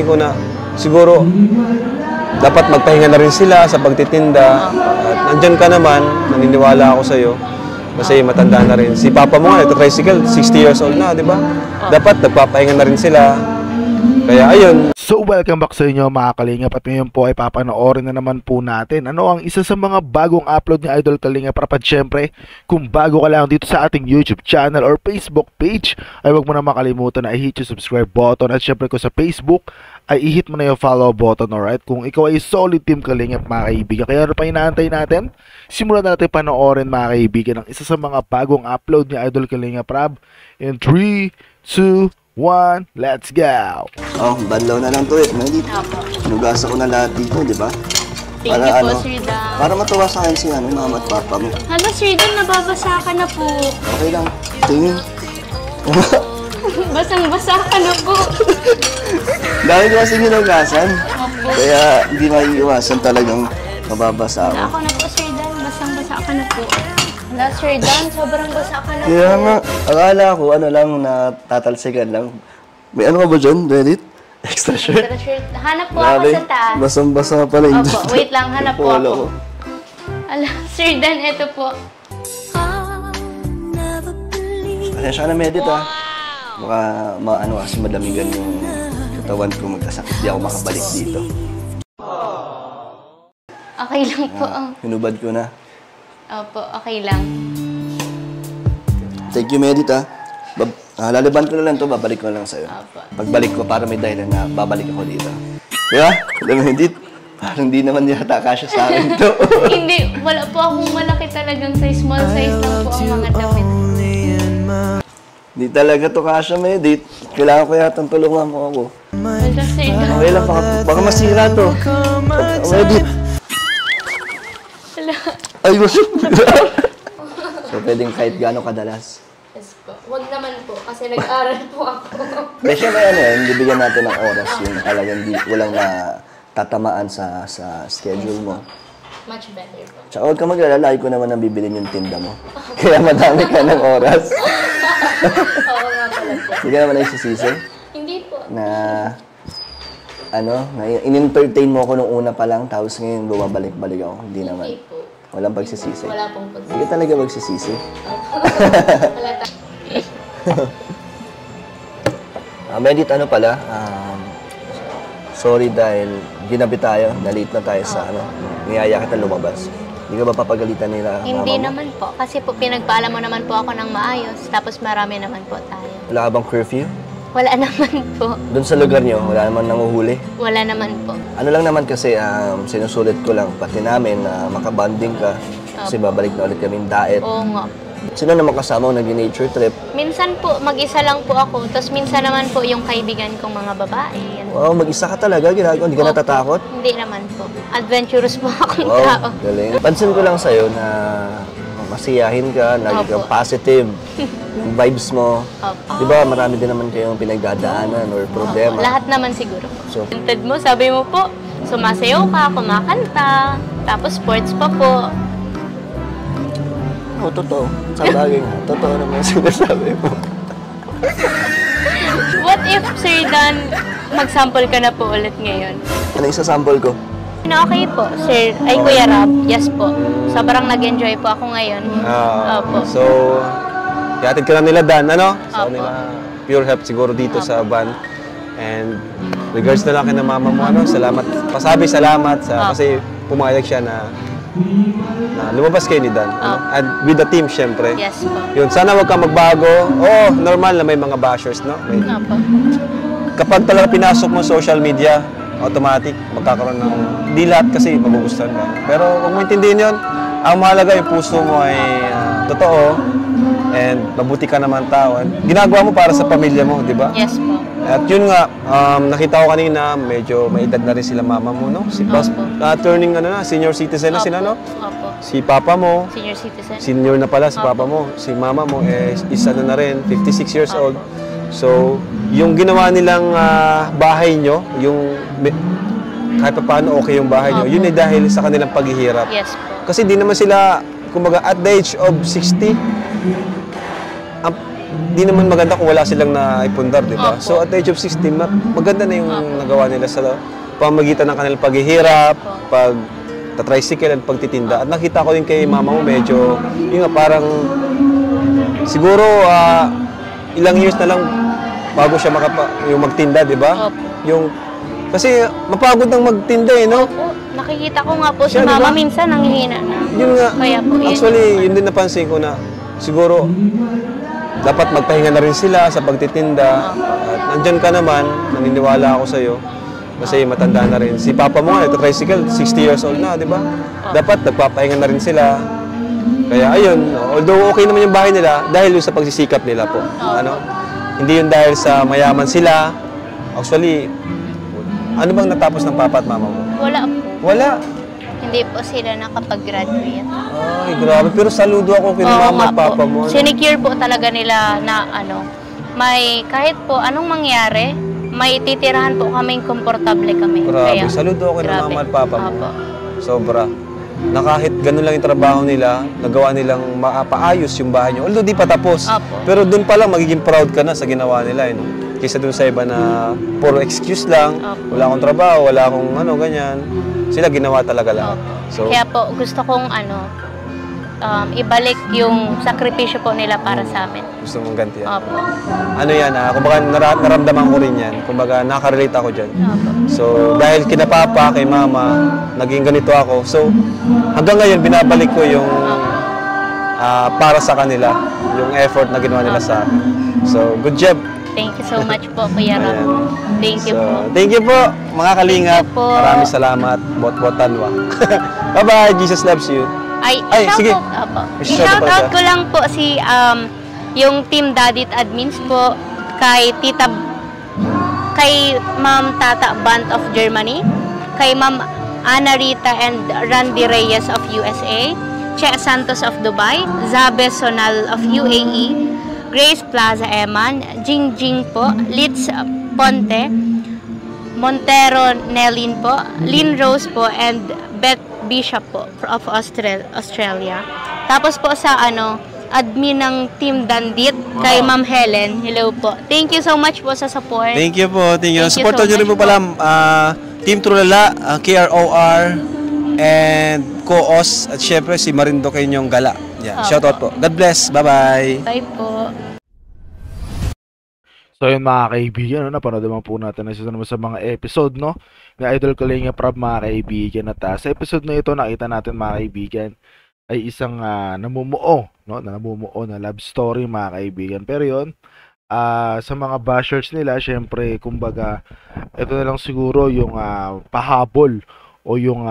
ko na siguro dapat magpahinga na rin sila sa pagtitinda. At nandyan ka naman, naniniwala ako sa'yo. Kasi matanda na rin. Si papa mo nga, ito tricycle, 60 years old na, di ba? Dapat nagpapahinga na rin sila. Kaya ayun. So welcome back sa inyo mga Kalingap, at ngayon po ay papanoorin na naman po natin ang isa sa mga bagong upload ni Idol Kalingap. At syempre, kung bago ka lang dito sa ating YouTube channel or Facebook page, ay huwag mo na makalimutan na i-hit yung subscribe button. At syempre kung sa Facebook, ay i-hit mo na yung follow button, alright? Kung ikaw ay solid team Kalingap mga kaibigan. Kaya ano pa inaantay natin? Simulan na natin panoorin mga kaibigan ang isa sa mga bagong upload ni Idol Kalingap Rab. In 3, 2, 1, let's go! Oh, banlaw na lang to eh. Nugasan ko na lahat dito, di ba? Thank you po, Sir Dan. Para matuwa sa akin si mama at papa mo. Hala, Sir Dan, nababasa ka na po. Okay lang. Tingin. Basang-basa ka na po. Dahil ko kasi hinugasan. Kaya hindi maiiwasan talagang mababasa ako. Ako na po, Sir Dan. Basang-basa ka na po. Hala, Sir Dan, sobrang basa ka na po. Kaya nga, akala ko ano lang, natatalsikan lang. May ano ka ba dyan, Reddit? Extra shirt? Extra shirt. Hanap po ako sa taas. Basang-basa pala yung Opo, wait lang, hanap po ako. Hala, Sir Dan, eto po. Pasensya ka na, Medit ah. Baka maano kasi madamigan yung katawan ko, magkasakit. Di ako makabalik dito. Okay lang po. Hinubad ko na. Opo, okay lang. Thank you, Medit ah. Lalaban ko na lang to, babalik ko na lang sa'yo. Opo. Pagbalik ko, para may dahilan na babalik ako dito. Di ba? Alam mo, Medit, parang di naman yata kasya sa akin to. Hindi, wala po akong malaki talagang size. Small size lang po ang mga damit. Di talaga to kasya, Medit. Kailangan ko yata tulungan mo ako. Hala, Sir Dan. Okay lang, baka masira to. Medit. Hala. Ay, so, pwedeng kahit gaano kadalas. Yes po. Huwag naman po, kasi nag-aral po ako. Kasi may ano yun, bibigyan natin ng oras yung talagang walang tatamaan sa schedule mo. Much better po. Tsaka huwag ka mag-alala, ko naman ang bibilin yung tinda mo. Kaya madami ka ng oras. Oo nga pala po. Hindi ka naman nagsisisi Hindi po. na in-entertain mo ako nung una pa lang, tapos ngayon bumabalik-balik ako. Hindi naman. Hindi po. Walang pagsisisi. Wala pong pagsisisi. Hindi ka talaga magsisisi. Wala Medit, ano pala, sorry dahil ginabi tayo, na-late na tayo sa niyaya kita lumabas. Hindi ka ba papagalitan nila? Hindi mama mo? naman po. Kasi po pinagpaalam mo naman po ako ng maayos. Tapos marami naman po tayo. Wala ka bang curfew? Wala naman po. Doon sa lugar nyo, wala naman nanguhuli? Wala naman po. Ano lang naman kasi, sinusulit ko lang pati namin na makabanding ka. Kasi babalik na ulit kaming daet. Oo nga. Sino naman kasama mo nag-nature trip? Minsan po, mag-isa lang po ako. Tapos minsan naman po yung kaibigan kong mga babae. Yan. Wow, mag-isa ka talaga, ginagawa. Hindi ka Opo. natatakot? Hindi naman po. Adventurous po akong Wow, tao. galing. Pansin ko lang sa'yo na masiyahin ka, lagi kang Opo. positive. Yung vibes mo. Opo. Di ba marami din naman kayong pinagdadaanan or problema? Lahat naman siguro po. So- Tinted mo, sabi mo po, sumasayaw ka, kumakanta, tapos sports pa po. Oo, totoo. Sa bagay nga, totoo naman yung sinasabi mo. What if, Sir Dan, mag-sample ka na po ulit ngayon? Ano yung sample ko? Okay po, Sir. Ay, Kuya Rab. Yes po. Sobrang nag-enjoy po ako ngayon. Opo. So, ihatid ka lang nila Dan, ano? Sa Opo. nila Pure Health siguro dito sa van. And regards na lang kay na mama mo, salamat. Pasabi salamat kasi pumayag siya na lumabas kayo ni Dan. And with the team, syempre. Yes po. Yun, sana wag ka magbago. Normal na may mga bashers, no? Opo. Kapag talaga pinasok mo social media, automatic magkakaroon ng... Di lahat kasi magugustuhan ka. Pero huwag mo intindihin yun. Ang mahalaga yung puso mo ay totoo and mabuti ka naman tao. And ginagawa mo para sa pamilya mo, di ba? Yes po. At yun nga, nakita ko kanina, medyo may edad na rin sila mama mo, no? Si Bas, turning senior citizen na sila, no? Opo. Si papa mo, Senior citizen. senior na pala si papa mo. Si mama mo, isa na rin, 56 years old. So, yung ginawa nilang bahay nyo, yung kahit pa paano okay yung bahay nyo, yun ay dahil sa kanilang paghihirap. Yes po. Kasi di naman sila, kumbaga, at the age of 60, di naman maganda kung wala silang naipundar, di ba? Opo. So at the age of 16, maganda na yung nagawa nila sa pamagitan ng kanilang paghihirap, pag-tricycle at pagtitinda. At nakita ko din kay mama mo medyo, yun nga, parang siguro ilang years na lang bago siya yung magtinda, di ba? Opo. Yung kasi mapagod ng magtinda eh, no? Opo. Nakikita ko nga po si Siya, di mama ba? minsan nanghihina na. Yun nga. Kaya po, yun. Actually, yun din napansin ko na siguro dapat magpahinga na rin sila sa pagtitinda. At nandyan ka naman, naniniwala ako sa'yo. Kasi matanda na rin. Si papa mo nga, ito tricycle, 60 years old na, di ba? Dapat nagpapahinga na rin sila. Kaya ayun, although okay naman yung bahay nila, dahil yun sa pagsisikap nila po. Ano? Hindi yun dahil sa mayaman sila. Actually, ano bang natapos ng papa at mama mo? Wala po. Wala. Hindi po sila nakapag-graduate. Ay, grabe. Pero saludo ako kay mama at papa mo. Sinecure po talaga nila na may kahit po anong mangyari, may titirahan po kaming komportable kami. Grabe. Saludo ako kay grabe. mama at papa mo. Opo. Sobra. Na kahit ganun lang yung trabaho nila, nagawa nilang mapaayos yung bahay nyo. Although di pa tapos. Opo. Pero dun pa lang, magiging proud ka na sa ginawa nila. Eh, no? Kaysa dun sa iba na puro excuse lang, Opo. wala akong trabaho, wala akong ganyan. Sila ginawa talaga lahat. So, Kaya po gusto kong ibalik yung sakripisyo po nila para sa amin. gusto mong gantihan. Opo. Ano yan, kumbaga naramdaman ko rin yan. Kumbaga nakarelate ako dyan. Opo. So, dahil kina papa, kay mama, naging ganito ako. So, hanggang ngayon, binabalik ko yung para sa kanila, yung effort na ginawa nila sa akin. So, good job. Thank you so much po, Kuya Rob. Ayan. Thank you So, po. thank you po, mga kalingap. Thank you po. Maraming salamat. Bot-botanwa. Bye-bye. Jesus loves you. Ay, sige. I-shoutout ko lang po si yung Team Dadit Admins po kay Ma'am Tata Band of Germany, kay Ma'am Ana Rita and Randy Reyes of USA, Che Santos of Dubai, Zabe Sonal of UAE, Grace Plaza Eman, Jingjing po, Litz Ponte, Montero Nelin po, Lynn Rose po, and Beth Bishop po of Australia. Tapos po sa admin ng Team Dandit, kay Ma'am Helen, hello po. Thank you so much po sa support. Thank you po. Thank you. Thank you Supportan so nyo rin po much pala Team Trulala, KROR, and Co-os, at syempre si Marindo Kenyong Gala. Yeah. Opo. Shoutout po. God bless. Bye-bye. Bye po. So yun mga kaibigan, napanood naman po natin na isa naman sa mga episode, no? Ng Idol Kalinga Prab, mga kaibigan. At sa episode na ito, nakita natin mga kaibigan, ay isang namumuo, no? Namumuo na love story, mga kaibigan. Pero yun, sa mga bashers nila, syempre, kumbaga, ito na lang siguro yung pahabol o yung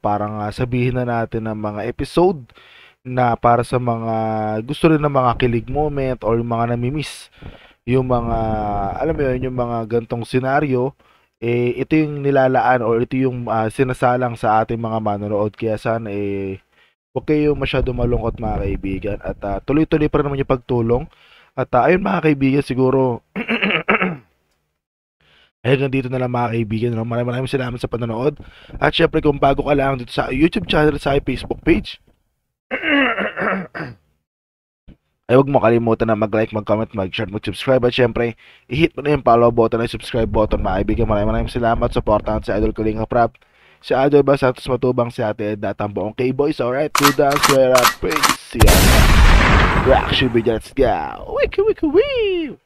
parang sabihin na natin ng mga episode na para sa mga gusto rin ng mga kilig moment or yung mga namimiss yung mga, alam mo yun, yung mga gantong senaryo, ito yung nilalaan or ito yung sinasalang sa ating mga manonood. Kaya sana huwag kayo masyado malungkot, mga kaibigan, at tuloy-tuloy pa rin naman yung pagtulong. At ayun mga kaibigan, siguro hanggang dito na lang mga kaibigan. Maraming salamat sa panonood. At syempre kung bago ka lang dito sa YouTube channel, sa Facebook page, ay huwag mo kalimutan na mag-like, mag-comment, mag-share, mag-subscribe. At syempre, i-hit mo na yung follow button at subscribe button, mga kaibigan. Maraming salamat. Supportahan si Idol Kalinga Prab, si Idol Bas Santos Matubang, si Ate Edna, at ang buong K-Boys. Alright, to dance, we're up. Praise. See ya. Reaction video, let's go. Wiki, wiki, wiki.